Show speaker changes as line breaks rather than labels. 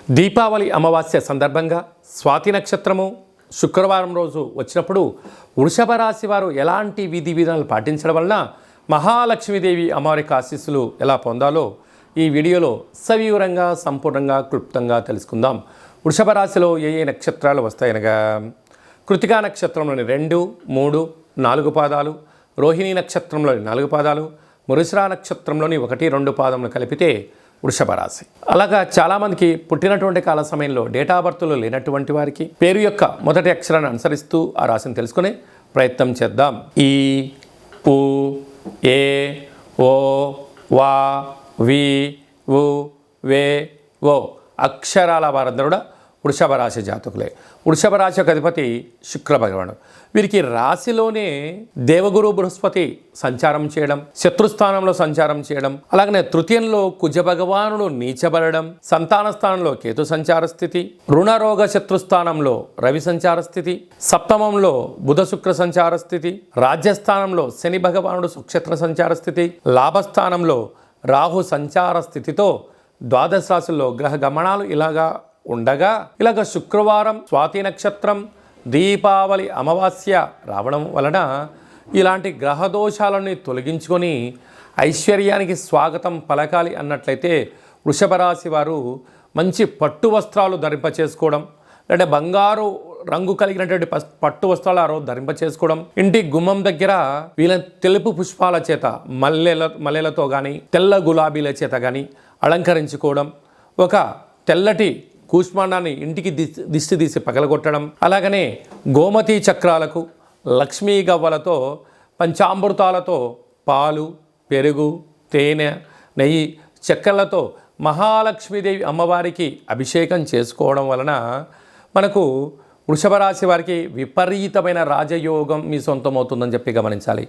దీపావళి అమావాస్య సందర్భంగా స్వాతి నక్షత్రము శుక్రవారం రోజు వచ్చినప్పుడు వృషభ రాశి వారు ఎలాంటి విధి విధానాలు పాటించడం వలన మహాలక్ష్మీదేవి అమ్మవారికి ఆశీస్సులు ఎలా పొందాలో ఈ వీడియోలో సవివరంగా సంపూర్ణంగా క్లుప్తంగా తెలుసుకుందాం. వృషభ రాశిలో ఏ ఏ నక్షత్రాలు వస్తాయనగా కృతికా నక్షత్రంలోని 2, 3, 4 పాదాలు, రోహిణీ నక్షత్రంలోని 4 పాదాలు, మృగశిర నక్షత్రంలోని 1, 2 పాదములు కలిపితే వృషభ రాశి. అలాగా చాలామందికి పుట్టినటువంటి కాల సమయంలో డేట్ ఆఫ్ బర్త్లో లేనటువంటి వారికి పేరు యొక్క మొదటి అక్షరాన్ని అనుసరిస్తూ ఆ రాశిని తెలుసుకునే ప్రయత్నం చేద్దాం. ఈ, ఉ, ఏ, ఓ, వా, వి, ఉ, వే, ఓ అక్షరాల వారందరూ కూడా వృషభ రాశి జాతకులే. వృషభ రాశి యొక్క అధిపతి శుక్ర భగవానుడు. వీరికి రాశిలోనే దేవగురు బృహస్పతి సంచారం చేయడం, శత్రుస్థానంలో సంచారం చేయడం, అలాగనే తృతీయంలో కుజ భగవానుడు నీచబడడం, సంతాన స్థానంలో కేతు సంచార స్థితి, రుణరోగ శత్రుస్థానంలో రవి సంచార స్థితి, సప్తమంలో బుధ శుక్ర సంచార స్థితి, రాజ్యస్థానంలో శని భగవానుడు సుక్షేత్ర సంచార స్థితి, లాభస్థానంలో రాహు సంచార స్థితితో ద్వాదశ రాశుల్లో గ్రహ గమనాలు ఇలాగ శుక్రవారం స్వాతి నక్షత్రం దీపావళి అమావాస్య రావడం వలన ఇలాంటి గ్రహదోషాలని తొలగించుకొని ఐశ్వర్యానికి స్వాగతం పలకాలి అన్నట్లయితే వృషభ రాశి వారు మంచి పట్టు వస్త్రాలు ధరింపచేసుకోవడం, అంటే బంగారు రంగు కలిగినటువంటి పట్టు వస్త్రాలు ఆ రోజు ధరింపచేసుకోవడం, ఇంటి గుమ్మం దగ్గర వీళ్ళ తెలుపు పుష్పాల చేత మల్లెలతో కానీ తెల్ల గులాబీల చేత కానీ అలంకరించుకోవడం, ఒక తెల్లటి కూష్మాండాన్ని ఇంటికి దిష్టి తీసి పగలగొట్టడం, అలాగనే గోమతి చక్రాలకు లక్ష్మీ గవ్వలతో పంచామృతాలతో పాలు, పెరుగు, తేనె, నెయ్యి, చక్కెరలతో మహాలక్ష్మీదేవి అమ్మవారికి అభిషేకం చేసుకోవడం వలన మనకు వృషభ రాశి వారికి విపరీతమైన రాజయోగం మీ సొంతమవుతుందని చెప్పి గమనించాలి.